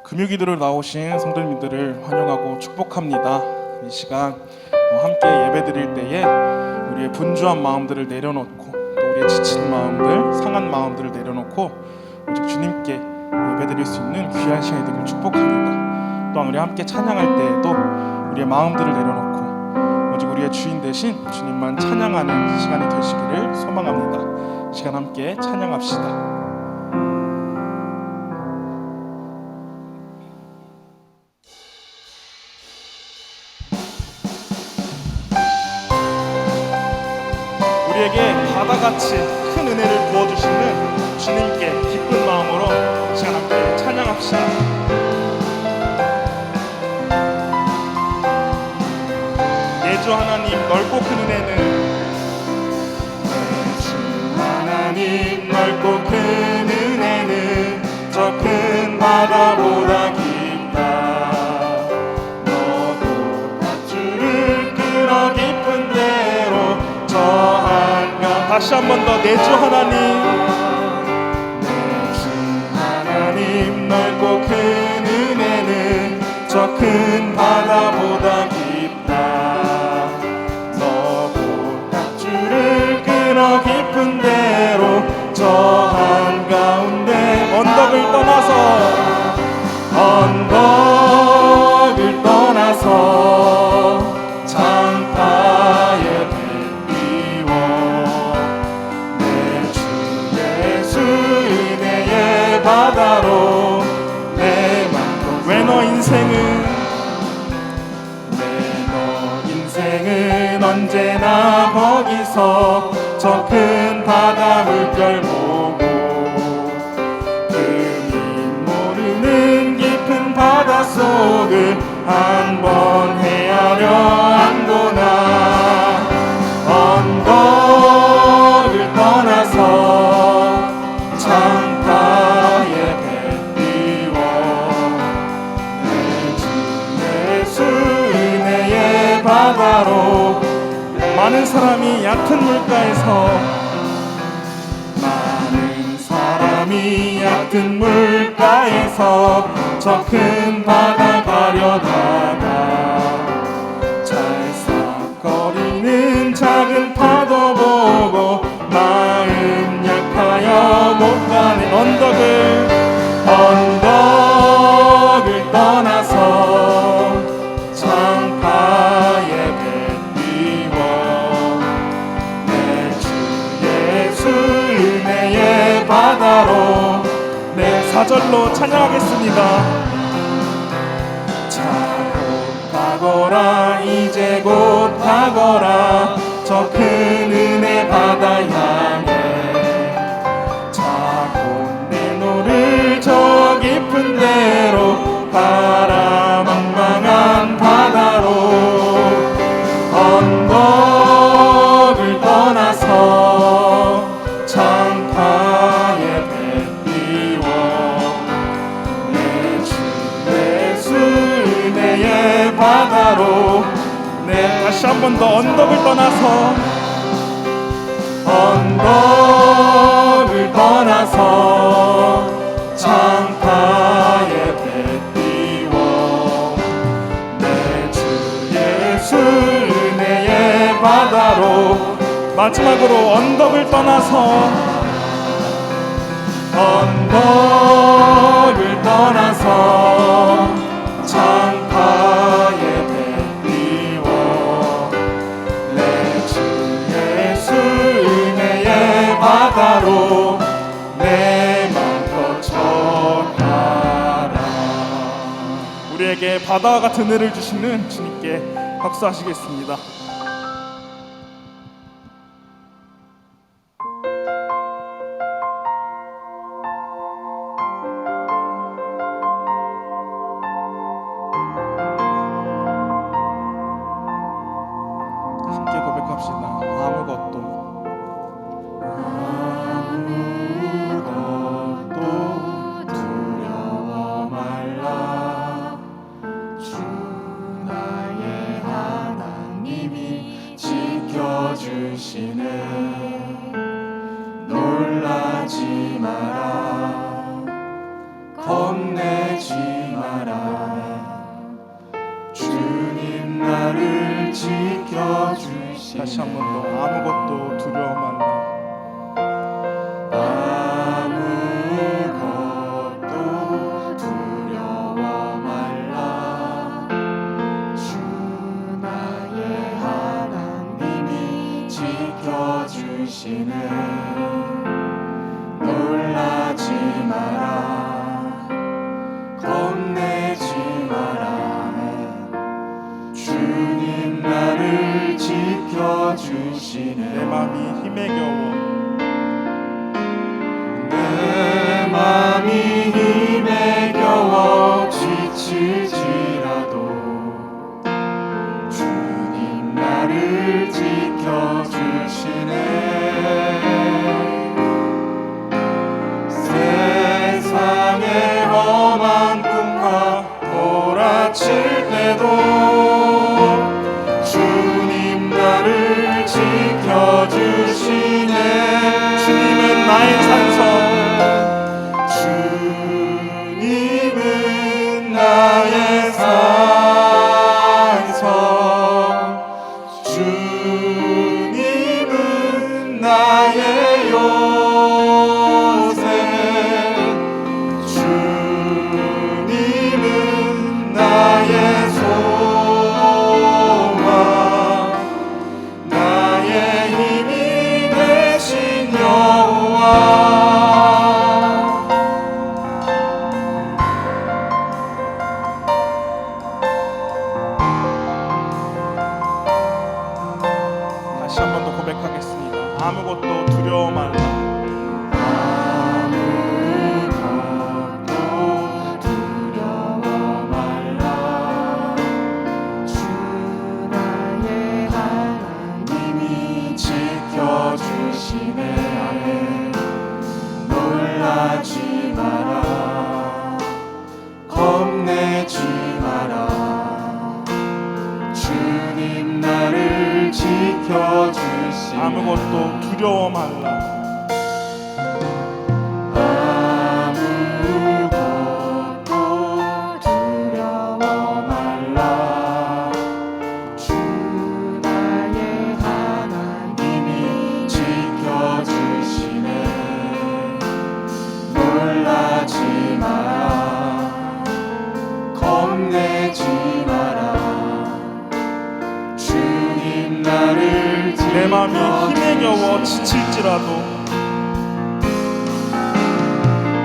금요기도를 나오신 성도님들을 환영하고 축복합니다. 이 시간 함께 예배드릴 때에 우리의 분주한 마음들을 내려놓고 또 우리의 지친 마음들, 상한 마음들을 내려놓고 오직 주님께 예배드릴 수 있는 귀한 시간이 되길 축복합니다. 또한 우리 함께 찬양할 때에도 우리의 마음들을 내려놓고 오직 우리의 주인 대신 주님만 찬양하는 시간이 되시기를 소망합니다. 이 시간 함께 찬양합시다. 우리에게 바다같이 큰 은혜를 부어주시는 주님께 기쁜 마음으로 이 시간 함께 찬양합시다. 내 주 하나님 넓고 큰 은혜는 내 주 하나님 넓고 큰 은혜는 저 큰 바다보다 깊다. 너도 밧줄을 끌어 깊은 데로 저한가. 다시 한 번 더 내 주 하나님, 내 주 하나님 넓고 큰 은혜는 저 큰 바다보다 깊다. 너도 밧줄을 끌어 깊은 데로 저 한가운데 언덕을 떠나서 창파에 내 주 예수 은혜의 바다로 내 맘도 왜 너 인생은 언제나 거기서 저 큰 바다 물결 보고 그림 모르는 깊은 바닷속을 한번 헤아려 안고나 언덕을 떠나서 창파에 배 띄워 내 주 예수 은혜의 바다로 많은 사람이 얕은 물가에서 저 큰 바다 가려다가 찰싹거리는 작은 파도 보고 마음 약하여 못 가네. 언덕을 떠나서 창파에 배 띄워 내 주 예수 은혜의 바다로 네, 4절로 찬양하겠습니다. 자, 곧 가거라 이제 곧 가거라 저 큰 은혜 바다 향해. 자, 곧 내노를 저 깊은 데로 바라망망한 바다로 언덕을 떠나서 창파에 배 띄워 내 주 예수 은혜의 바다로 네, 다시 한 번 더 언덕을 떠나서 창파에 배 띄워 내 주 예수 은혜의 바다로 마지막으로 언덕을 떠나서 창파에 배 띄워 내 주 예수 은혜의 바다로 내 맘 거쳐가라. 우리에게 바다와 같은 은혜를 주시는 주님께 박수하시겠습니다. 함께 고백합시다. 아무것도 두려워 말라. 주 나의 하나님이 지켜주시네. 놀 놀라지 마라 겁내지 마라 주님 나를 지켜주시네. 다시 한 번 더 아무것도 두려워 말라. 아무것도 두려워 말라 주 나의 하나님이 지켜주시네. 놀라지 마라 겁내지 마라 주님 나를 지켜주시네. 내 맘이 힘에 겨워 내 맘이 힘에 겨워 지칠지라도 주님 나를 지켜주시네. 세상의 험한 꿈과 몰아칠 때도 주님 나를 지켜주시네. 주님은 나의 산성 주님은 나의 산성 주님은 나의 요새 주님은 나의 소망 나의 힘이 되신 여호와. 다시 한 번 더 고백하겠습니다. 아무것도 두려워 말라. 아무것도 두려워 말라 주 나의 하나님이 지켜주시네. 놀라지 마라 겁내지 마라 주님 나를 지켜주시네. 아무것도 두려워 말라. 아무것도 두려워 말라 주 나의 하나님이 지켜주시네. 놀라지 마라 겁내지 마라 주님 나를 내 맘이 힘에 겨워 지칠지라도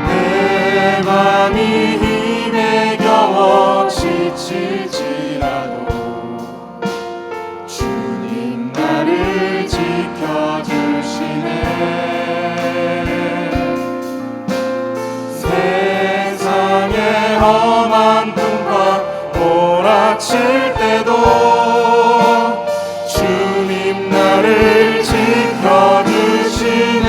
내 맘이 힘에 겨워 지칠지라도 주님 나를 지켜주시네. 세상의 험한 꿈과 몰아칠 때도 주님 나를 지켜주시네.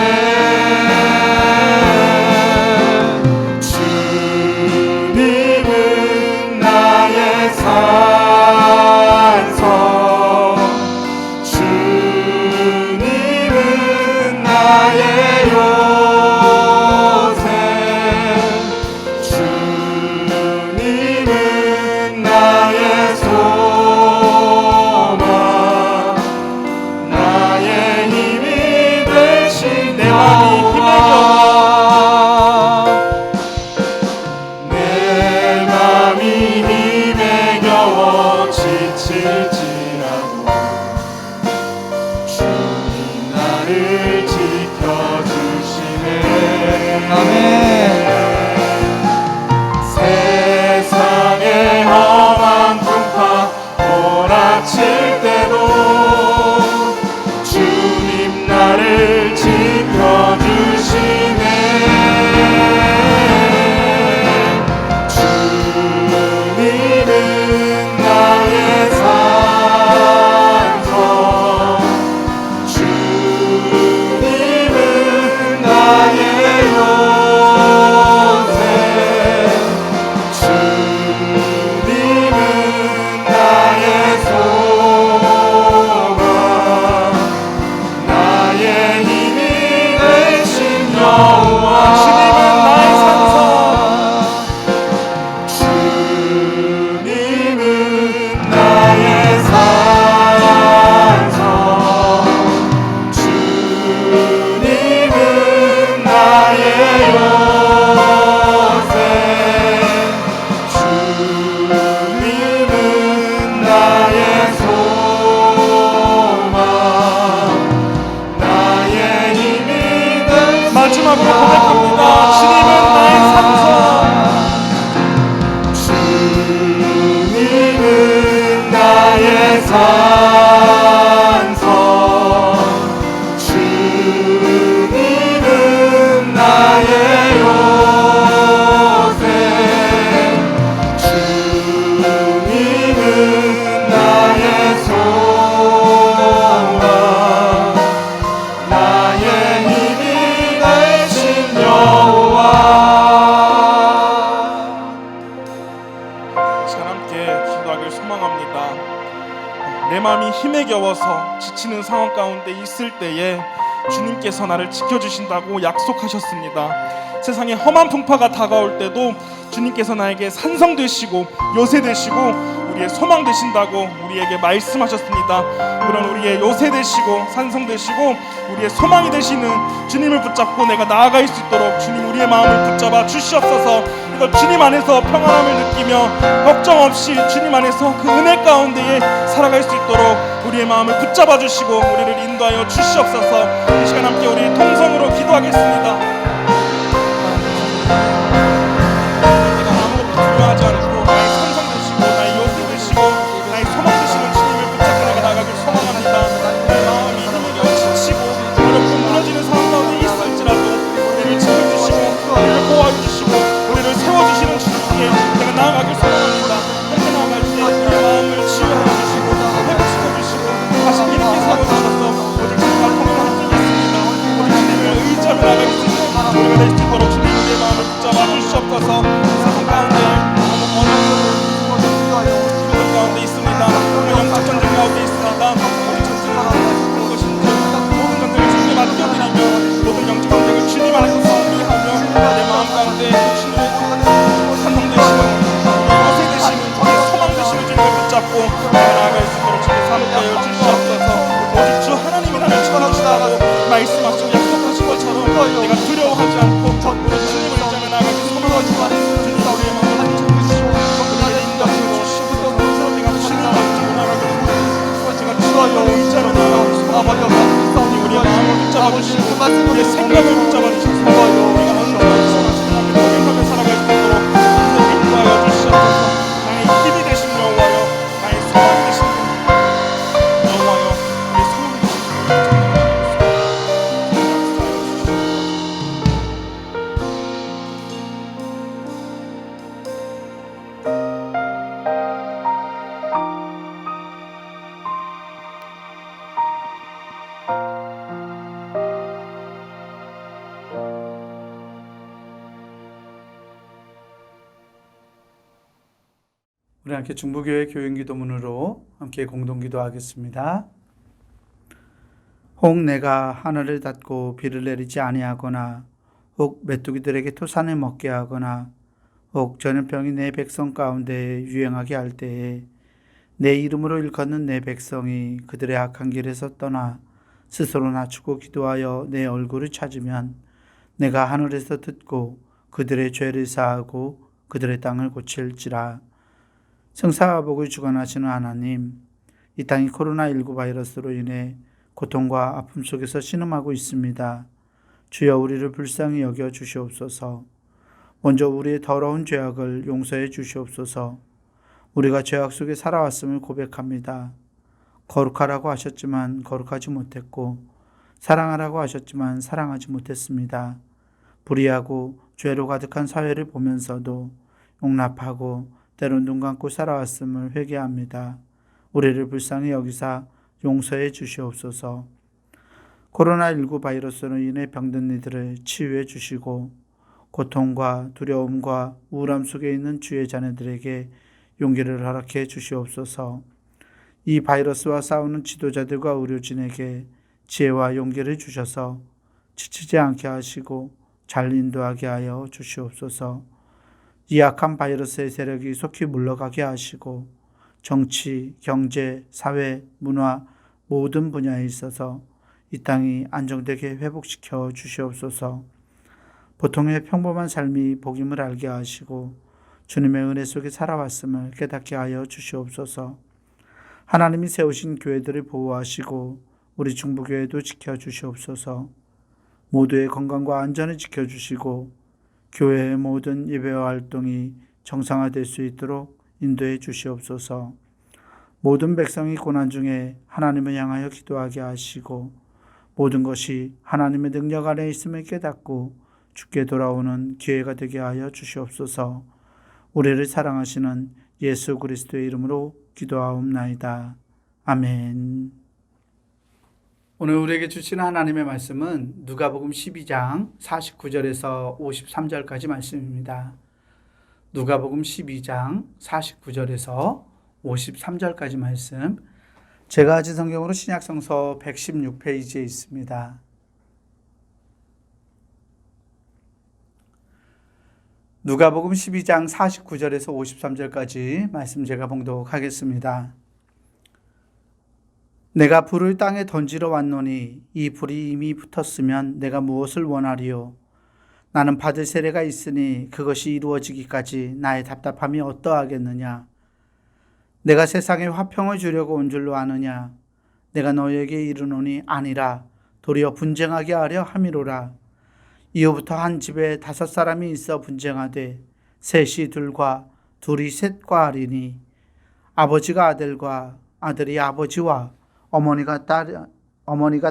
주님은 나의 산성 주님은 나의 요새 주님은 나의 소망 나의 힘이 되신 내 맘이 힘에 겨워 내 맘이 힘에 겨워 지칠지라도 주님 나를 지켜주시네. 아멘. 세상의 험한 꿈과 몰아칠 때도 주님 나를 지켜주시네. 주님은 나의 산성 주님은 나의 요새 주님은 나의 소망 나의 힘이 마지막으로 고백합니다. 주님은 나의 산성. 주님은 나의 산성, 주님은 나의 요새, 주님은 나의 소망, 나의 힘이 되신 여호와. 시간 함께 기도하길 소망합니다. 내 마음이 힘에 겨워서 지치는 상황 가운데 있을 때에 주님께서 나를 지켜주신다고 약속하셨습니다. 세상에 험한 풍파가 다가올 때도 주님께서 나에게 산성 되시고 요새 되시고 우리의 소망 되신다고 우리에게 말씀하셨습니다. 그런 우리의 요새 되시고 산성 되시고 우리의 소망이 되시는 주님을 붙잡고 내가 나아갈 수 있도록 주님 우리의 마음을 붙잡아 주시옵소서. 이거 주님 안에서 평안함을 느끼며 걱정 없이 주님 안에서 그 은혜 가운데에 살아갈 수 있도록 우리의 마음을 붙잡아 주시고 우리를 인도하여 주시옵소서. 이 시간 함께 우리 통성으로 기도하겠습니다. 내가 아무것도 두려워하지 않고 나의 산성 되시고 나의 요새 되시고 나의 소망 되시는 주님을 붙잡고 내가 나아가길 소망합니다. 내 마음이 힘이 겨워 지치고 어렵고 무너지는 상황 가운데 있을지라도 우리를 지켜주시고 우리를 보호해 주시고 우리를 세워주시는 주님께 내가 나아가길 소망합니다. 그렇게 나아갈 때 우리의 마음을 치유하여 주시고 회복시켜 주시고 다시 이렇게 세워주셔서 오직 주님과 통합할 수 있습니다. 우리 주님을 의지하며 나아갈 수 있는 우리가 될 수 있도록 주님 우리의 마음을 붙잡아 주시옵소서. 세상 가운데 너무 어려운 기도들 가운데 있습니다. 영적 전쟁 가운데 있습니다. 우리 전쟁을 하는 것인지 모든 전쟁을 주님께 맡겨드리며 모든 영적 전쟁을 주님 안에서 승리하며 내 마음 가운데 주님의 산성 되시는 요새 되시는 우리의 소망 되시는 주님을 붙잡고 나아갈 수 있도록 주님 함께하여 주시옵소서. 오직 주 하나님이 나를 지켜주시다고 말씀하시고 약속하신 것처럼 내가 두려워하지 않고 우리 주님을 의지하며 나아갈 수 소망하지만 주님 우리의 마음을 붙잡으시고 우리를 인도하여 주시옵소서. 내가 주님을 붙잡고 나아가길 제가 주님을 의지하며 나아가길 소망합니다. 우리의 마음을 붙잡아 주시고 우리의 생각을 붙잡아 주셔서 우리가 언제나 주님을 고백하며 살아갈 수 있도록 인도하여 주시옵소서. 나의 힘이 되신 여호와여, 나의 소망이 되신 여호와여, 우리의 소망이 되신 우리 함께 중부교회 교인기도문으로 함께 공동기도하겠습니다. 혹 내가 하늘을 닫고 비를 내리지 아니하거나 혹 메뚜기들에게 토산을 먹게 하거나 혹 전염병이 내 백성 가운데 유행하게 할 때에 내 이름으로 일컫는 내 백성이 그들의 악한 길에서 떠나 스스로 낮추고 기도하여 내 얼굴을 찾으면 내가 하늘에서 듣고 그들의 죄를 사하고 그들의 땅을 고칠지라. 성사와 복을 주관하시는 하나님, 이 땅이 코로나19 바이러스로 인해 고통과 아픔 속에서 신음하고 있습니다. 주여 우리를 불쌍히 여겨 주시옵소서. 먼저 우리의 더러운 죄악을 용서해 주시옵소서. 우리가 죄악 속에 살아왔음을 고백합니다. 거룩하라고 하셨지만 거룩하지 못했고 사랑하라고 하셨지만 사랑하지 못했습니다. 불의하고 죄로 가득한 사회를 보면서도 용납하고 때론 눈 감고 살아왔음을 회개합니다. 우리를 불쌍히 여기사 용서해 주시옵소서. 코로나19 바이러스로 인해 병든 이들을 치유해 주시고 고통과 두려움과 우울함 속에 있는 주의 자녀들에게 용기를 허락해 주시옵소서. 이 바이러스와 싸우는 지도자들과 의료진에게 지혜와 용기를 주셔서 지치지 않게 하시고 잘 인도하게 하여 주시옵소서. 이 악한 바이러스의 세력이 속히 물러가게 하시고 정치, 경제, 사회, 문화 모든 분야에 있어서 이 땅이 안정되게 회복시켜 주시옵소서. 보통의 평범한 삶이 복임을 알게 하시고 주님의 은혜 속에 살아왔음을 깨닫게 하여 주시옵소서. 하나님이 세우신 교회들을 보호하시고 우리 중부교회도 지켜주시옵소서. 모두의 건강과 안전을 지켜주시고 교회의 모든 예배와 활동이 정상화될 수 있도록 인도해 주시옵소서. 모든 백성이 고난 중에 하나님을 향하여 기도하게 하시고 모든 것이 하나님의 능력 안에 있음을 깨닫고 주께 돌아오는 기회가 되게 하여 주시옵소서. 우리를 사랑하시는 예수 그리스도의 이름으로 기도하옵나이다. 아멘. 오늘 우리에게 주신 하나님의 말씀은 누가복음 12장 49절에서 53절까지 말씀입니다. 누가복음 12장 49절에서 53절까지 말씀, 제가 가진 성경으로 신약성서 116페이지에 있습니다. 누가복음 12장 49절에서 53절까지 말씀 제가 봉독하겠습니다. 내가 불을 땅에 던지러 왔노니 이 불이 이미 붙었으면 내가 무엇을 원하리요? 나는 받을 세례가 있으니 그것이 이루어지기까지 나의 답답함이 어떠하겠느냐? 내가 세상에 화평을 주려고 온 줄로 아느냐? 내가 너희에게 이르노니 아니라 도리어 분쟁하게 하려 함이로라. 이후부터 한 집에 5사람이 있어 분쟁하되 셋이 둘과 둘이 셋과 하리니 아버지가 아들과 아들이 아버지와 어머니가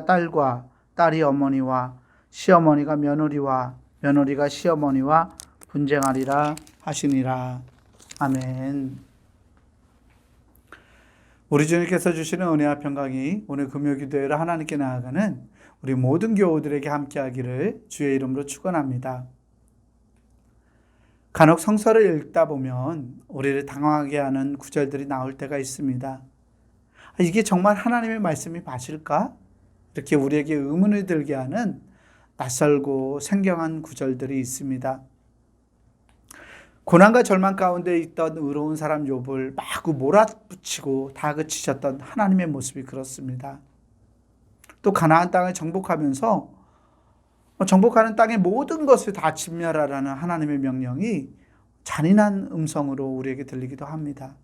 딸과 딸이 어머니와 시어머니가 며느리와 며느리가 시어머니와 분쟁하리라 하시니라. 아멘. 우리 주님께서 주시는 은혜와 평강이 오늘 금요기도회로 하나님께 나아가는 우리 모든 교우들에게 함께하기를 주의 이름으로 축원합니다. 간혹 성서를 읽다 보면 우리를 당황하게 하는 구절들이 나올 때가 있습니다. 이게 정말 하나님의 말씀이 맞을까? 이렇게 우리에게 의문을 들게 하는 낯설고 생경한 구절들이 있습니다. 고난과 절망 가운데 있던 의로운 사람 욥을 마구 몰아붙이고 다그치셨던 하나님의 모습이 그렇습니다. 또 가나안 땅을 정복하면서 정복하는 땅의 모든 것을 다 진멸하라는 하나님의 명령이 잔인한 음성으로 우리에게 들리기도 합니다.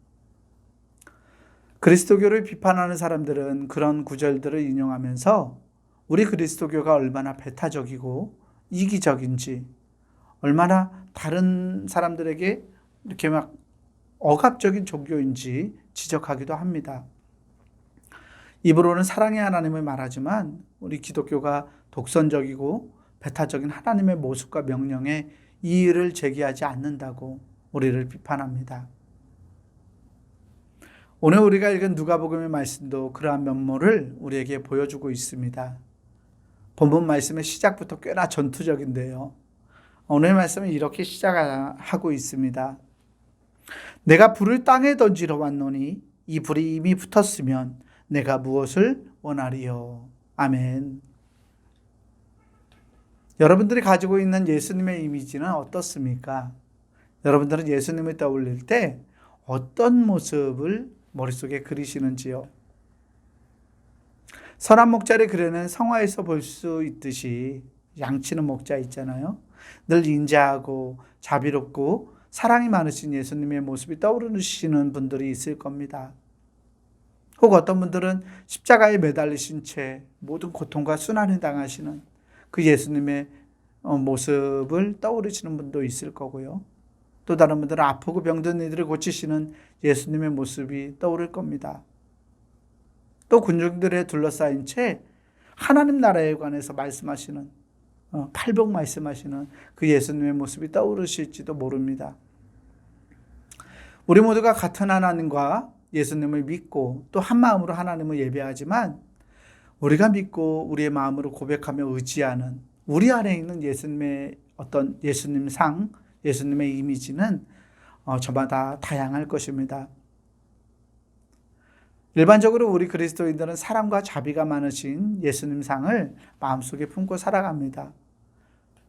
그리스도교를 비판하는 사람들은 그런 구절들을 인용하면서 우리 그리스도교가 얼마나 배타적이고 이기적인지, 얼마나 다른 사람들에게 이렇게 막 억압적인 종교인지 지적하기도 합니다. 입으로는 사랑의 하나님을 말하지만 우리 기독교가 독선적이고 배타적인 하나님의 모습과 명령에 이의를 제기하지 않는다고 우리를 비판합니다. 오늘 우리가 읽은 누가복음의 말씀도 그러한 면모를 우리에게 보여주고 있습니다. 본문 말씀의 시작부터 꽤나 전투적인데요. 오늘 말씀은 이렇게 시작하고 있습니다. 내가 불을 땅에 던지러 왔노니 이 불이 이미 붙었으면 내가 무엇을 원하리요? 아멘. 여러분들이 가지고 있는 예수님의 이미지는 어떻습니까? 여러분들은 예수님을 떠올릴 때 어떤 모습을 머릿속에 그리시는지요? 선한 목자를 그려낸 성화에서 볼 수 있듯이 양치는 목자 있잖아요. 늘 인자하고 자비롭고 사랑이 많으신 예수님의 모습이 떠오르시는 분들이 있을 겁니다. 혹 어떤 분들은 십자가에 매달리신 채 모든 고통과 순환을 당하시는 그 예수님의 모습을 떠오르시는 분도 있을 거고요. 또 다른 분들은 아프고 병든 이들을 고치시는 예수님의 모습이 떠오를 겁니다. 또 군중들에 둘러싸인 채 하나님 나라에 관해서 말씀하시는, 팔복 말씀하시는 그 예수님의 모습이 떠오르실지도 모릅니다. 우리 모두가 같은 하나님과 예수님을 믿고 또 한 마음으로 하나님을 예배하지만 우리가 믿고 우리의 마음으로 고백하며 의지하는 우리 안에 있는 예수님의 어떤 예수님 상, 예수님의 이미지는 저마다 다양할 것입니다. 일반적으로 우리 그리스도인들은 사랑과 자비가 많으신 예수님 상을 마음속에 품고 살아갑니다.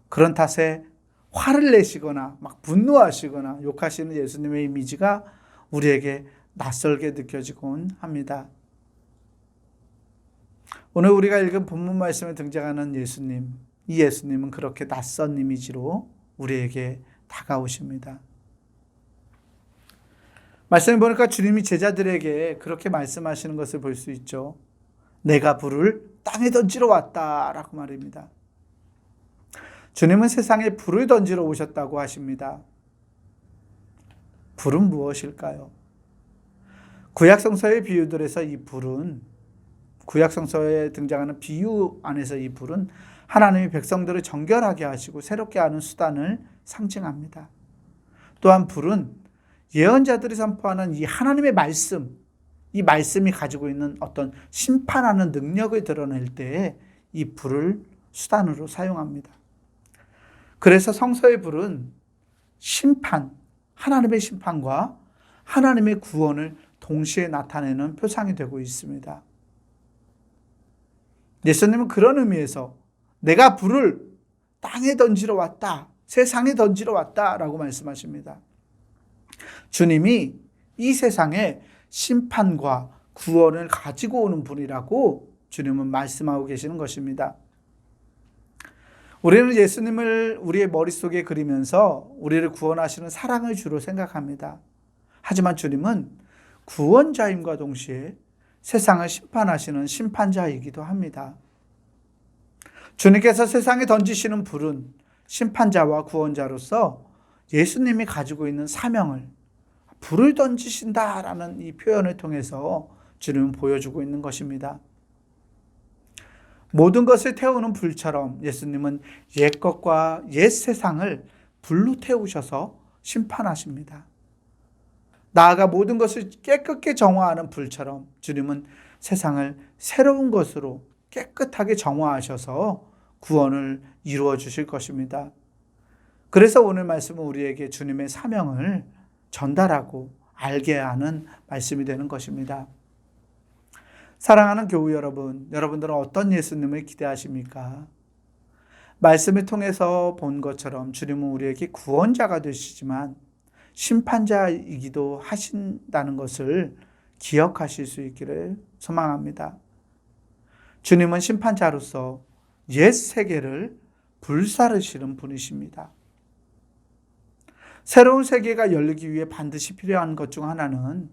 그런 탓에 화를 내시거나 막 분노하시거나 욕하시는 예수님의 이미지가 우리에게 낯설게 느껴지곤 합니다. 오늘 우리가 읽은 본문 말씀에 등장하는 예수님, 이 예수님은 그렇게 낯선 이미지로 우리에게 다가오십니다. 말씀을 보니까 주님이 제자들에게 그렇게 말씀하시는 것을 볼 수 있죠. 내가 불을 땅에 던지러 왔다라고 말입니다. 주님은 세상에 불을 던지러 오셨다고 하십니다. 불은 무엇일까요? 구약성서의 비유들에서 이 불은, 구약성서에 등장하는 비유 안에서 이 불은 하나님의 백성들을 정결하게 하시고 새롭게 하는 수단을 상징합니다. 또한 불은 예언자들이 선포하는 이 하나님의 말씀, 이 말씀이 가지고 있는 어떤 심판하는 능력을 드러낼 때에 이 불을 수단으로 사용합니다. 그래서 성서의 불은 심판, 하나님의 심판과 하나님의 구원을 동시에 나타내는 표상이 되고 있습니다. 예수님은 그런 의미에서 내가 불을 땅에 던지러 왔다, 세상에 던지러 왔다라고 말씀하십니다. 주님이 이 세상에 심판과 구원을 가지고 오는 분이라고 주님은 말씀하고 계시는 것입니다. 우리는 예수님을 우리의 머릿속에 그리면서 우리를 구원하시는 사랑의 주로 생각합니다. 하지만 주님은 구원자임과 동시에 세상을 심판하시는 심판자이기도 합니다. 주님께서 세상에 던지시는 불은 심판자와 구원자로서 예수님이 가지고 있는 사명을, 불을 던지신다라는 이 표현을 통해서 주님은 보여주고 있는 것입니다. 모든 것을 태우는 불처럼 예수님은 옛 것과 옛 세상을 불로 태우셔서 심판하십니다. 나아가 모든 것을 깨끗게 정화하는 불처럼 주님은 세상을 새로운 것으로 깨끗하게 정화하셔서 구원을 이루어 주실 것입니다. 그래서 오늘 말씀은 우리에게 주님의 사명을 전달하고 알게 하는 말씀이 되는 것입니다. 사랑하는 교우 여러분, 여러분들은 어떤 예수님을 기대하십니까? 말씀을 통해서 본 것처럼 주님은 우리에게 구원자가 되시지만 심판자이기도 하신다는 것을 기억하실 수 있기를 소망합니다. 주님은 심판자로서 옛 세계를 불사르시는 분이십니다. 새로운 세계가 열리기 위해 반드시 필요한 것 중 하나는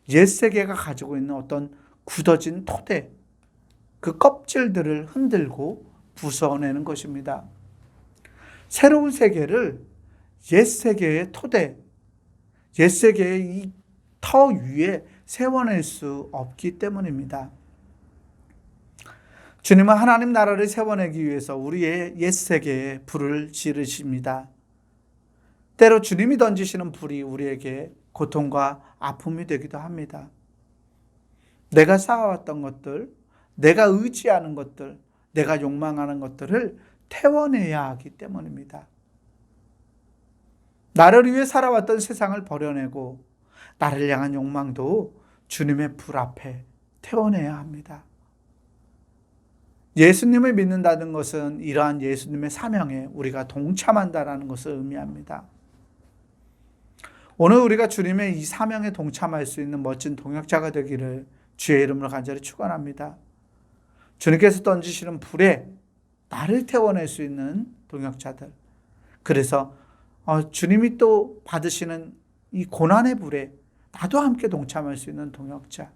옛 세계가 가지고 있는 어떤 굳어진 토대, 그 껍질들을 흔들고 부숴내는 것입니다. 새로운 세계를 옛 세계의 토대, 옛 세계의 이 터 위에 세워낼 수 없기 때문입니다. 주님은 하나님 나라를 세워내기 위해서 우리의 옛 세계에 불을 지르십니다. 때로 주님이 던지시는 불이 우리에게 고통과 아픔이 되기도 합니다. 내가 쌓아왔던 것들, 내가 의지하는 것들, 내가 욕망하는 것들을 태워내야 하기 때문입니다. 나를 위해 살아왔던 세상을 버려내고 나를 향한 욕망도 주님의 불 앞에 태워내야 합니다. 예수님을 믿는다는 것은 이러한 예수님의 사명에 우리가 동참한다는 것을 의미합니다. 오늘 우리가 주님의 이 사명에 동참할 수 있는 멋진 동역자가 되기를 주의 이름으로 간절히 축원합니다. 주님께서 던지시는 불에 나를 태워낼 수 있는 동역자들. 그래서 주님이 또 받으시는 이 고난의 불에 나도 함께 동참할 수 있는 동역자.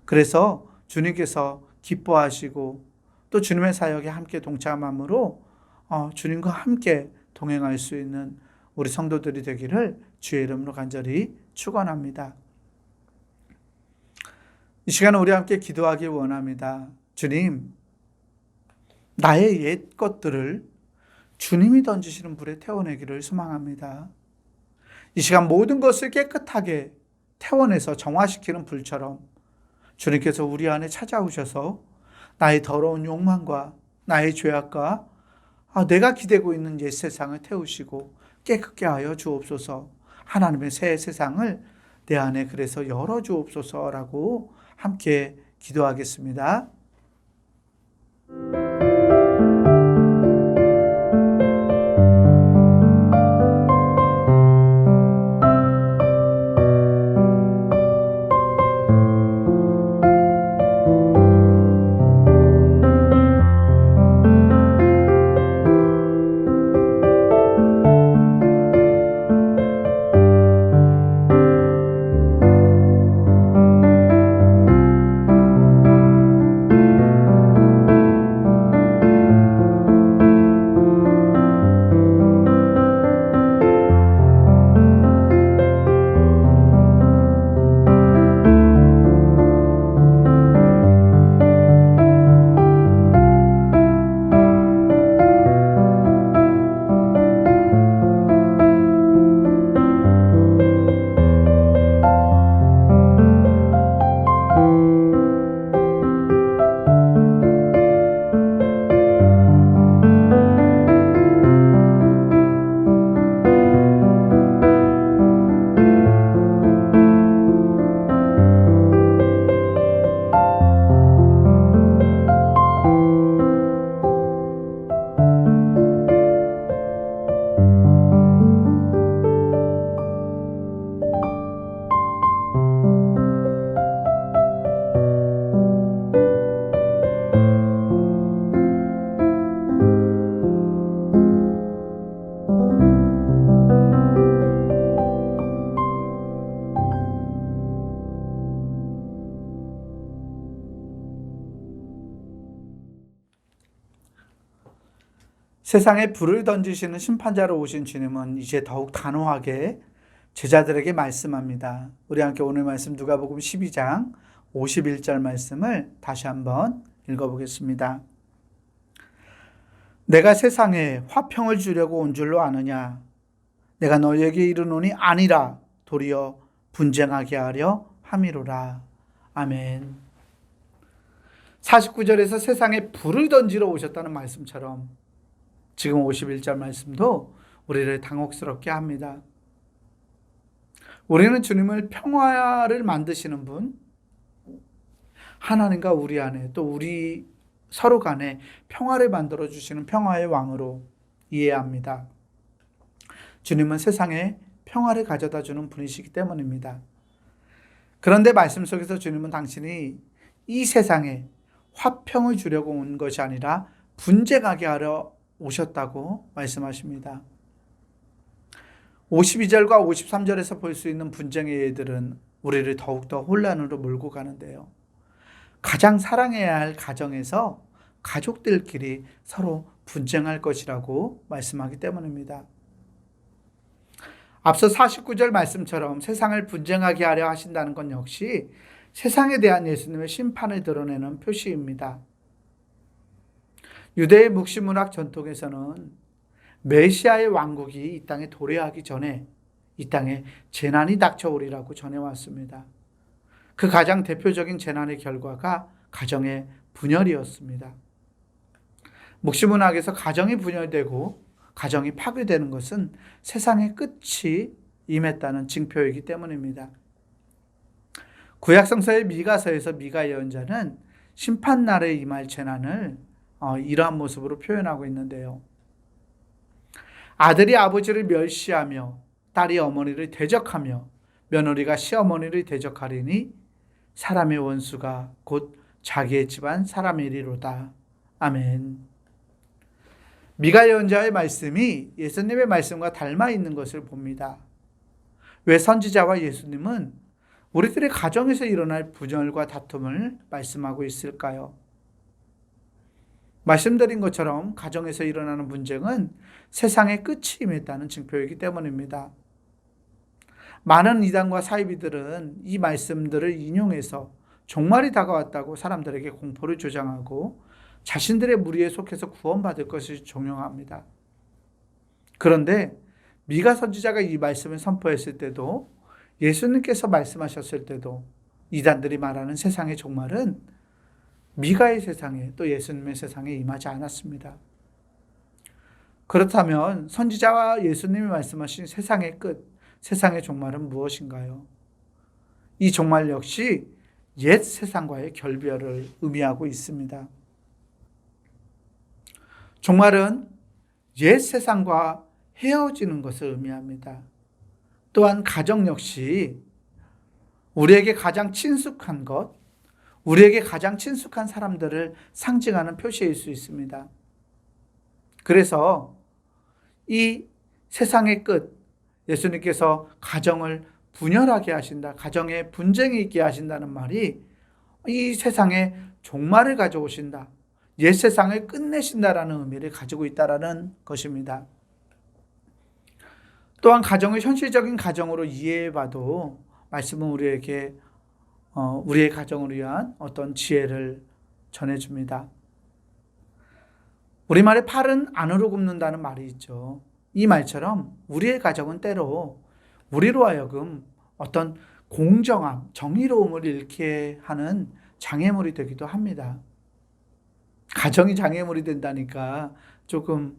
그래서 주님께서 기뻐하시고 또 주님의 사역에 함께 동참함으로 주님과 함께 동행할 수 있는 우리 성도들이 되기를 주의 이름으로 간절히 축원합니다. 이 시간에 우리 함께 기도하기 원합니다. 주님, 나의 옛 것들을 주님이 던지시는 불에 태워내기를 소망합니다. 이 시간 모든 것을 깨끗하게 태워내서 정화시키는 불처럼 주님께서 우리 안에 찾아오셔서 나의 더러운 욕망과 나의 죄악과 내가 기대고 있는 옛 세상을 태우시고 깨끗게 하여 주옵소서. 하나님의 새 세상을 내 안에 그래서 열어 주옵소서라고 함께 기도하겠습니다. 세상에 불을 던지시는 심판자로 오신 주님은 이제 더욱 단호하게 제자들에게 말씀합니다. 우리 함께 오늘 말씀 누가복음 12장 51절 말씀을 다시 한번 읽어보겠습니다. 내가 세상에 화평을 주려고 온 줄로 아느냐? 내가 너희에게 이르노니 아니라 도리어 분쟁하게 하려 함이로라. 아멘. 49절에서 세상에 불을 던지러 오셨다는 말씀처럼 지금 51절 말씀도 우리를 당혹스럽게 합니다. 우리는 주님을 평화를 만드시는 분, 하나님과 우리 안에 또 우리 서로 간에 평화를 만들어 주시는 평화의 왕으로 이해합니다. 주님은 세상에 평화를 가져다 주는 분이시기 때문입니다. 그런데 말씀 속에서 주님은 당신이 이 세상에 화평을 주려고 온 것이 아니라 분쟁하게 하려 오셨다고 말씀하십니다. 52절과 53절에서 볼 수 있는 분쟁의 예들은 우리를 더욱더 혼란으로 몰고 가는데요. 가장 사랑해야 할 가정에서 가족들끼리 서로 분쟁할 것이라고 말씀하기 때문입니다. 앞서 49절 말씀처럼 세상을 분쟁하게 하려 하신다는 건 역시 세상에 대한 예수님의 심판을 드러내는 표시입니다. 유대의 묵시문학 전통에서는 메시아의 왕국이 이 땅에 도래하기 전에 이 땅에 재난이 닥쳐오리라고 전해왔습니다. 그 가장 대표적인 재난의 결과가 가정의 분열이었습니다. 묵시문학에서 가정이 분열되고 가정이 파괴되는 것은 세상의 끝이 임했다는 징표이기 때문입니다. 구약성서의 미가서에서 미가 예언자는 심판날에 임할 재난을 이러한 모습으로 표현하고 있는데요. 아들이 아버지를 멸시하며 딸이 어머니를 대적하며 며느리가 시어머니를 대적하리니 사람의 원수가 곧 자기의 집안 사람이리로다. 아멘. 미가 예언자의 말씀이 예수님의 말씀과 닮아 있는 것을 봅니다. 왜 선지자와 예수님은 우리들의 가정에서 일어날 분열과 다툼을 말씀하고 있을까요? 말씀드린 것처럼 가정에서 일어나는 분쟁은 세상의 끝이 임했다는 징표이기 때문입니다. 많은 이단과 사이비들은 이 말씀들을 인용해서 종말이 다가왔다고 사람들에게 공포를 조장하고 자신들의 무리에 속해서 구원받을 것을 종용합니다. 그런데 미가 선지자가 이 말씀을 선포했을 때도 예수님께서 말씀하셨을 때도 이단들이 말하는 세상의 종말은 미가의 세상에 또 예수님의 세상에 임하지 않았습니다. 그렇다면 선지자와 예수님이 말씀하신 세상의 끝, 세상의 종말은 무엇인가요? 이 종말 역시 옛 세상과의 결별을 의미하고 있습니다. 종말은 옛 세상과 헤어지는 것을 의미합니다. 또한 가정 역시 우리에게 가장 친숙한 것, 우리에게 가장 친숙한 사람들을 상징하는 표시일 수 있습니다. 그래서 이 세상의 끝, 예수님께서 가정을 분열하게 하신다, 가정에 분쟁이 있게 하신다는 말이 이 세상에 종말을 가져오신다, 옛 세상을 끝내신다라는 의미를 가지고 있다라는 것입니다. 또한 가정을 현실적인 가정으로 이해해봐도 말씀은 우리에게 우리의 가정을 위한 어떤 지혜를 전해줍니다. 우리말에 팔은 안으로 굽는다는 말이 있죠. 이 말처럼 우리의 가정은 때로 우리로 하여금 어떤 공정함, 정의로움을 잃게 하는 장애물이 되기도 합니다. 가정이 장애물이 된다니까 조금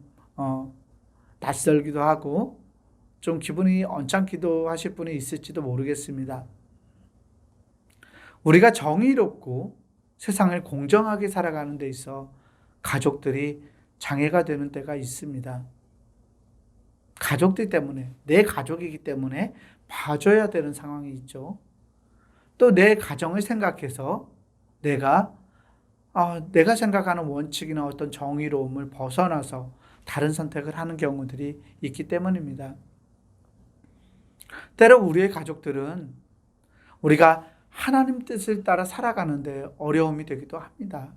낯설기도 하고 좀 기분이 언짢기도 하실 분이 있을지도 모르겠습니다. 우리가 정의롭고 세상을 공정하게 살아가는 데 있어 가족들이 장애가 되는 때가 있습니다. 가족들 때문에, 내 가족이기 때문에 봐줘야 되는 상황이 있죠. 또 내 가정을 생각해서 내가 생각하는 원칙이나 어떤 정의로움을 벗어나서 다른 선택을 하는 경우들이 있기 때문입니다. 때로 우리의 가족들은 우리가 하나님 뜻을 따라 살아가는데 어려움이 되기도 합니다.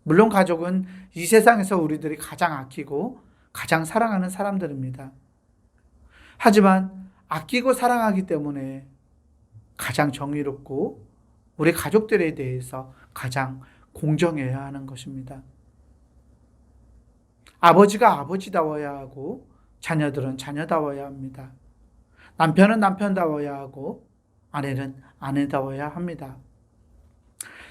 물론 가족은 이 세상에서 우리들이 가장 아끼고 가장 사랑하는 사람들입니다. 하지만 아끼고 사랑하기 때문에 가장 정의롭고 우리 가족들에 대해서 가장 공정해야 하는 것입니다. 아버지가 아버지다워야 하고 자녀들은 자녀다워야 합니다. 남편은 남편다워야 하고 아내는 아내다워야 합니다.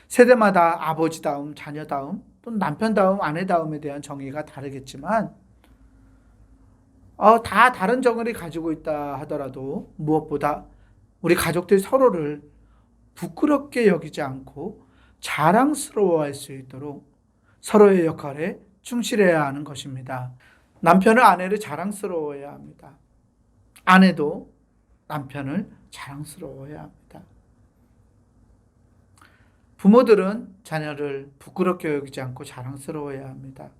세대마다 아버지다움, 자녀다움, 또는 남편다움, 아내다움에 대한 정의가 다르겠지만 다 다른 정의를 가지고 있다 하더라도 무엇보다 우리 가족들 서로를 부끄럽게 여기지 않고 자랑스러워할 수 있도록 서로의 역할에 충실해야 하는 것입니다. 남편은 아내를 자랑스러워해야 합니다. 아내도 남편을 자랑스러워해야 합니다. 부모들은 자녀를 부끄럽게 여기지 않고 자랑스러워해야 합니다.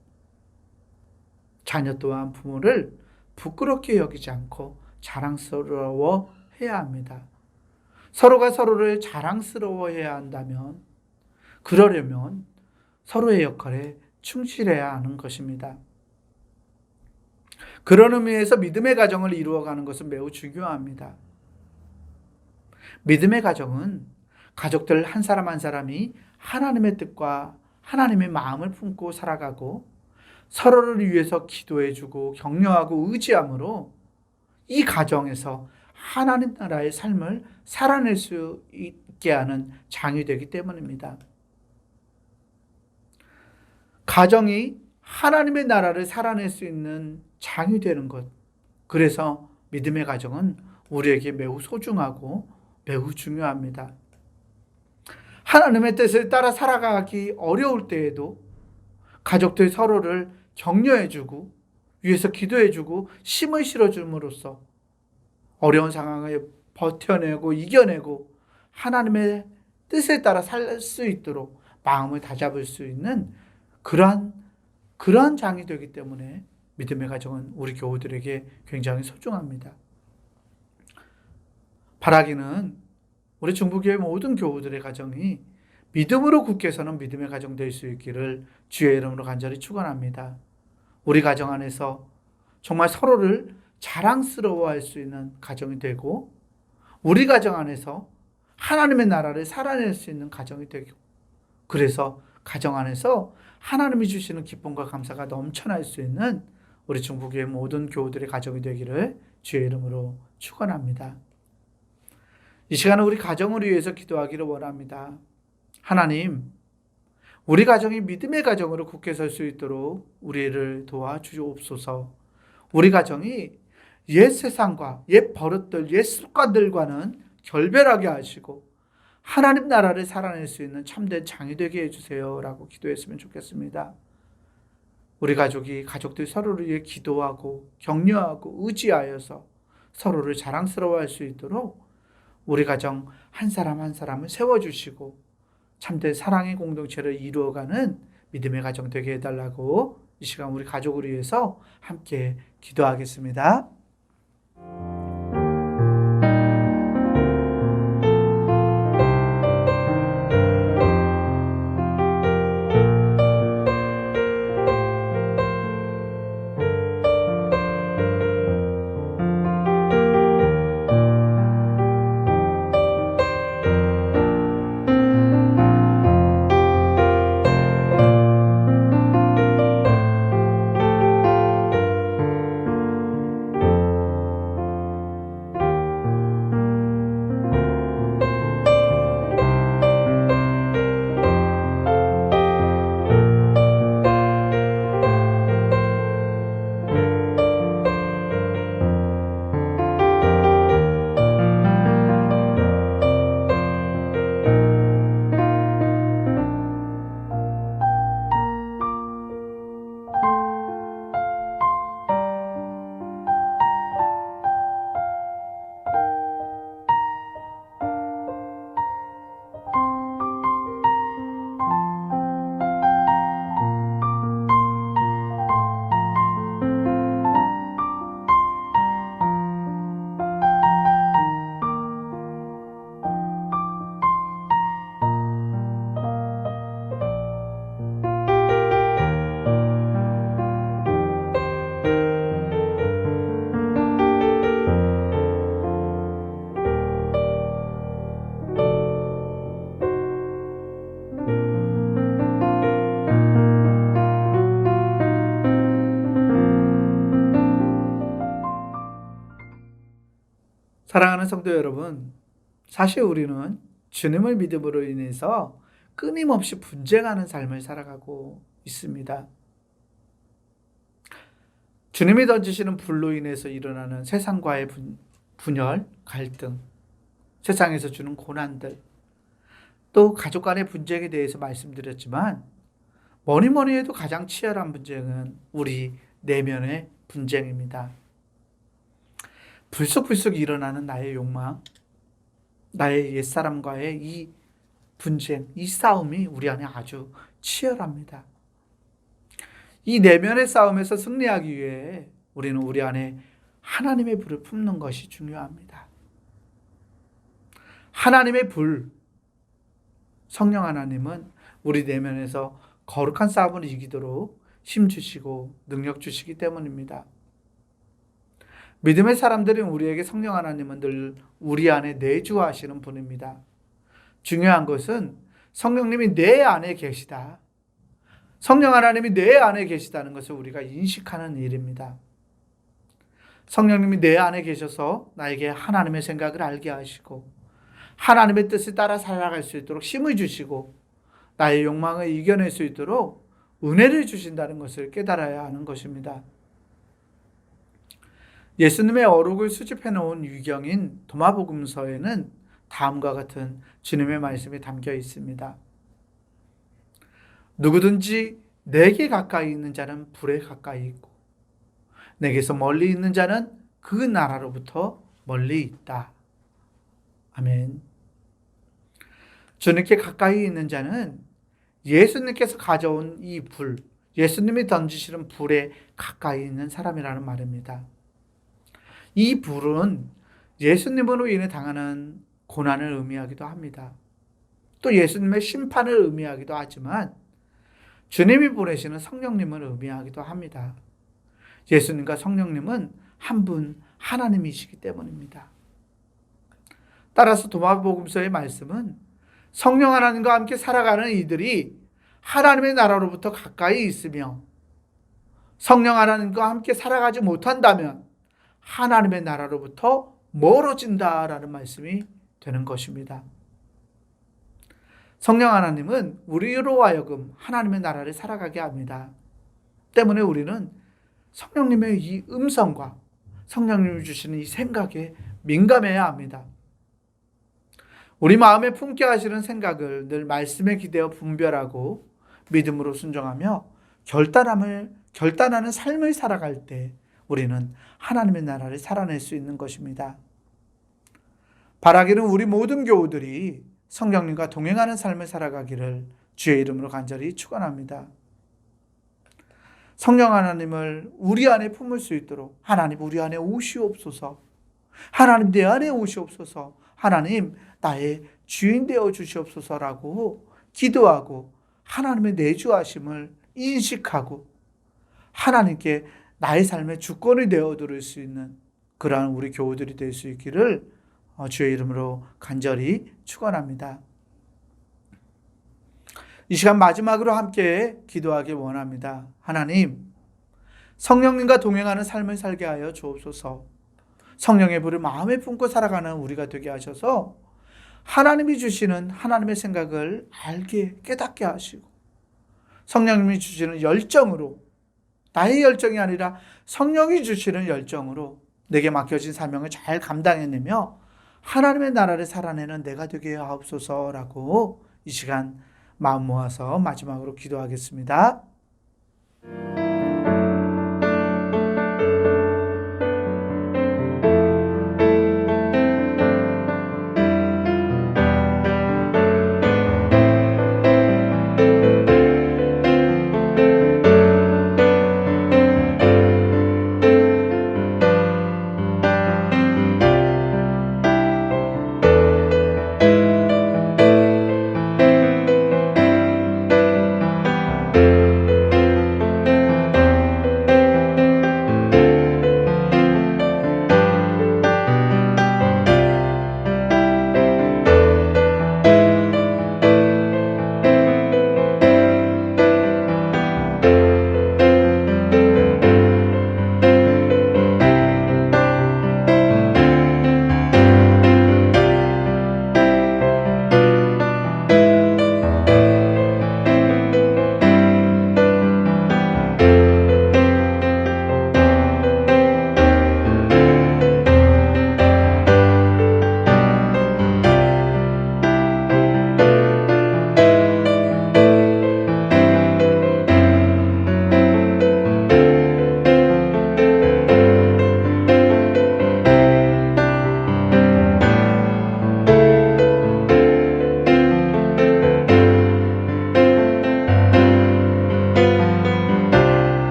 자녀 또한 부모를 부끄럽게 여기지 않고 자랑스러워해야 합니다. 서로가 서로를 자랑스러워해야 한다면, 그러려면 서로의 역할에 충실해야 하는 것입니다. 그런 의미에서 믿음의 가정을 이루어가는 것은 매우 중요합니다. 믿음의 가정은 가족들 한 사람 한 사람이 하나님의 뜻과 하나님의 마음을 품고 살아가고 서로를 위해서 기도해주고 격려하고 의지함으로 이 가정에서 하나님 나라의 삶을 살아낼 수 있게 하는 장이 되기 때문입니다. 가정이 하나님의 나라를 살아낼 수 있는 장이 되는 것. 그래서 믿음의 가정은 우리에게 매우 소중하고 매우 중요합니다. 하나님의 뜻을 따라 살아가기 어려울 때에도 가족들 서로를 격려해주고 위해서 기도해주고 힘을 실어줌으로써 어려운 상황을 버텨내고 이겨내고 하나님의 뜻에 따라 살 수 있도록 마음을 다잡을 수 있는 그러한 장이 되기 때문에 믿음의 가정은 우리 교우들에게 굉장히 소중합니다. 바라기는 우리 중부교회 모든 교우들의 가정이 믿음으로 굳게 서는 믿음의 가정 될 수 있기를 주의 이름으로 간절히 축원합니다. 우리 가정 안에서 정말 서로를 자랑스러워할 수 있는 가정이 되고 우리 가정 안에서 하나님의 나라를 살아낼 수 있는 가정이 되고 그래서 가정 안에서 하나님이 주시는 기쁨과 감사가 넘쳐날 수 있는 우리 중부교회 모든 교우들의 가정이 되기를 주의 이름으로 축원합니다. 이 시간은 우리 가정을 위해서 기도하기를 원합니다. 하나님, 우리 가정이 믿음의 가정으로 굳게 설 수 있도록 우리를 도와주옵소서. 우리 가정이 옛 세상과 옛 버릇들, 옛 습관들과는 결별하게 하시고 하나님 나라를 살아낼 수 있는 참된 장이 되게 해주세요 라고 기도했으면 좋겠습니다. 우리 가족이 가족들 서로를 위해 기도하고 격려하고 의지하여서 서로를 자랑스러워할 수 있도록 우리 가정 한 사람 한 사람을 세워주시고 참된 사랑의 공동체를 이루어가는 믿음의 가정 되게 해달라고 이 시간 우리 가족을 위해서 함께 기도하겠습니다. 사랑하는 성도 여러분, 사실 우리는 주님을 믿음으로 인해서 끊임없이 분쟁하는 삶을 살아가고 있습니다. 주님이 던지시는 불로 인해서 일어나는 세상과의 분열, 갈등, 세상에서 주는 고난들, 또 가족 간의 분쟁에 대해서 말씀드렸지만 뭐니 해도 가장 치열한 분쟁은 우리 내면의 분쟁입니다. 불쑥불쑥 일어나는 나의 욕망, 나의 옛사람과의 이 분쟁, 이 싸움이 우리 안에 아주 치열합니다. 이 내면의 싸움에서 승리하기 위해 우리는 우리 안에 하나님의 불을 품는 것이 중요합니다. 하나님의 불, 성령 하나님은 우리 내면에서 거룩한 싸움을 이기도록 힘 주시고 능력 주시기 때문입니다. 믿음의 사람들은 우리에게 성령 하나님은 늘 우리 안에 내주하시는 분입니다. 중요한 것은 성령님이 내 안에 계시다. 성령 하나님이 내 안에 계시다는 것을 우리가 인식하는 일입니다. 성령님이 내 안에 계셔서 나에게 하나님의 생각을 알게 하시고 하나님의 뜻을 따라 살아갈 수 있도록 힘을 주시고 나의 욕망을 이겨낼 수 있도록 은혜를 주신다는 것을 깨달아야 하는 것입니다. 예수님의 어록을 수집해 놓은 유경인 도마복음서에는 다음과 같은 주님의 말씀이 담겨 있습니다. 누구든지 내게 가까이 있는 자는 불에 가까이 있고 내게서 멀리 있는 자는 그 나라로부터 멀리 있다. 아멘. 주님께 가까이 있는 자는 예수님께서 가져온 이 불, 예수님이 던지시는 불에 가까이 있는 사람이라는 말입니다. 이 불은 예수님으로 인해 당하는 고난을 의미하기도 합니다. 또 예수님의 심판을 의미하기도 하지만 주님이 보내시는 성령님을 의미하기도 합니다. 예수님과 성령님은 한 분 하나님이시기 때문입니다. 따라서 도마복음서의 말씀은 성령 하나님과 함께 살아가는 이들이 하나님의 나라로부터 가까이 있으며 성령 하나님과 함께 살아가지 못한다면 하나님의 나라로부터 멀어진다라는 말씀이 되는 것입니다. 성령 하나님은 우리로 하여금 하나님의 나라를 살아가게 합니다. 때문에 우리는 성령님의 이 음성과 성령님이 주시는 이 생각에 민감해야 합니다. 우리 마음에 품게 하시는 생각을 늘 말씀에 기대어 분별하고 믿음으로 순종하며 결단하는 삶을 살아갈 때 우리는 하나님의 나라를 살아낼 수 있는 것입니다. 바라기는 우리 모든 교우들이 성령님과 동행하는 삶을 살아가기를 주의 이름으로 간절히 축원합니다. 성령 하나님을 우리 안에 품을 수 있도록 하나님 우리 안에 오시옵소서. 하나님 내 안에 오시옵소서. 하나님 나의 주인 되어 주시옵소서라고 기도하고 하나님의 내주하심을 인식하고 하나님께 나의 삶의 주권이 되어드릴 수 있는 그러한 우리 교우들이 될 수 있기를 주의 이름으로 간절히 축원합니다. 이 시간 마지막으로 함께 기도하기 원합니다. 하나님, 성령님과 동행하는 삶을 살게 하여 주옵소서. 성령의 불을 마음에 품고 살아가는 우리가 되게 하셔서 하나님이 주시는 하나님의 생각을 알게 깨닫게 하시고 성령님이 주시는 열정으로 나의 열정이 아니라 성령이 주시는 열정으로 내게 맡겨진 사명을 잘 감당해내며 하나님의 나라를 살아내는 내가 되게 하옵소서라고 이 시간 마음 모아서 마지막으로 기도하겠습니다.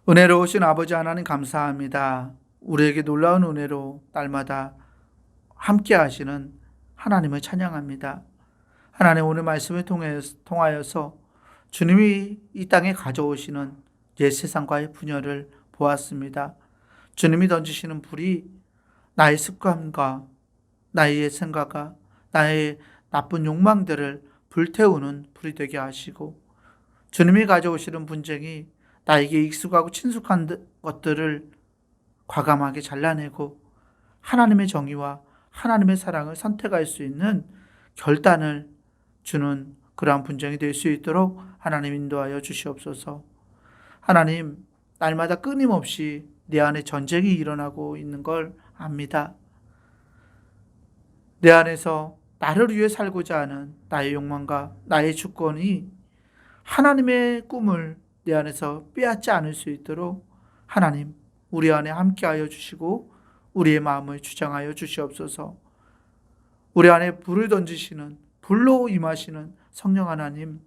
은혜로우신 아버지 하나님 감사합니다. 우리에게 놀라운 은혜로 날마다 함께 하시는 하나님을 찬양합니다. 하나님 오늘 말씀을 통하여서 주님이 이 땅에 가져오시는 옛 세상과의 분열을 보았습니다. 주님이 던지시는 불이 나의 습관과 나의 생각과 나의 나쁜 욕망들을 불태우는 불이 되게 하시고, 주님이 가져오시는 분쟁이 나에게 익숙하고 친숙한 것들을 과감하게 잘라내고 하나님의 정의와 하나님의 사랑을 선택할 수 있는 결단을 주는 그러한 분쟁이 될 수 있도록 하나님 인도하여 주시옵소서. 하나님, 날마다 끊임없이 내 안에 전쟁이 일어나고 있는 걸 압니다. 내 안에서 나를 위해 살고자 하는 나의 욕망과 나의 주권이 하나님의 꿈을 내 안에서 빼앗지 않을 수 있도록 하나님, 우리 안에 함께하여 주시고 우리의 마음을 주장하여 주시옵소서. 우리 안에 불을 던지시는, 불로 임하시는 성령 하나님,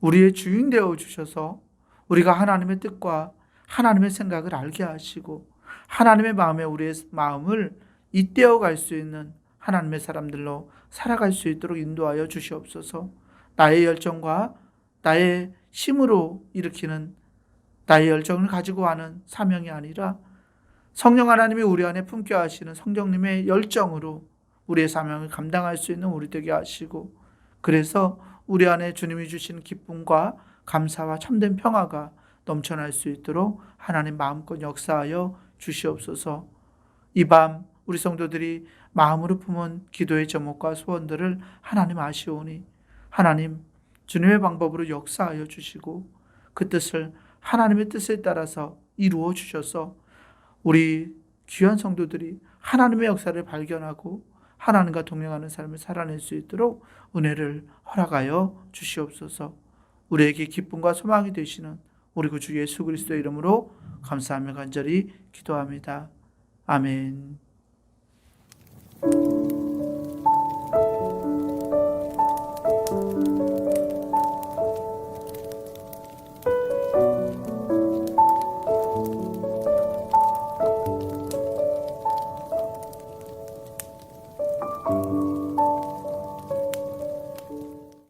우리의 주인 되어 주셔서 우리가 하나님의 뜻과 하나님의 생각을 알게 하시고 하나님의 마음에 우리의 마음을 잇대어 갈 수 있는 하나님의 사람들로 살아갈 수 있도록 인도하여 주시옵소서. 나의 열정과 나의 힘으로 일으키는 나의 열정을 가지고 하는 사명이 아니라 성령 하나님이 우리 안에 품게 하시는 성령님의 열정으로 우리의 사명을 감당할 수 있는 우리 되게 하시고, 그래서 우리 안에 주님이 주신 기쁨과 감사와 참된 평화가 넘쳐날 수 있도록 하나님 마음껏 역사하여 주시옵소서. 이 밤 우리 성도들이 마음으로 품은 기도의 제목과 소원들을 하나님 아시오니 하나님 주님의 방법으로 역사하여 주시고 그 뜻을 하나님의 뜻에 따라서 이루어 주셔서 우리 귀한 성도들이 하나님의 역사를 발견하고 하나님과 동행하는 삶을 살아낼 수 있도록 은혜를 허락하여 주시옵소서. 우리에게 기쁨과 소망이 되시는 우리 구주 예수 그리스도의 이름으로 감사하며 간절히 기도합니다. 아멘.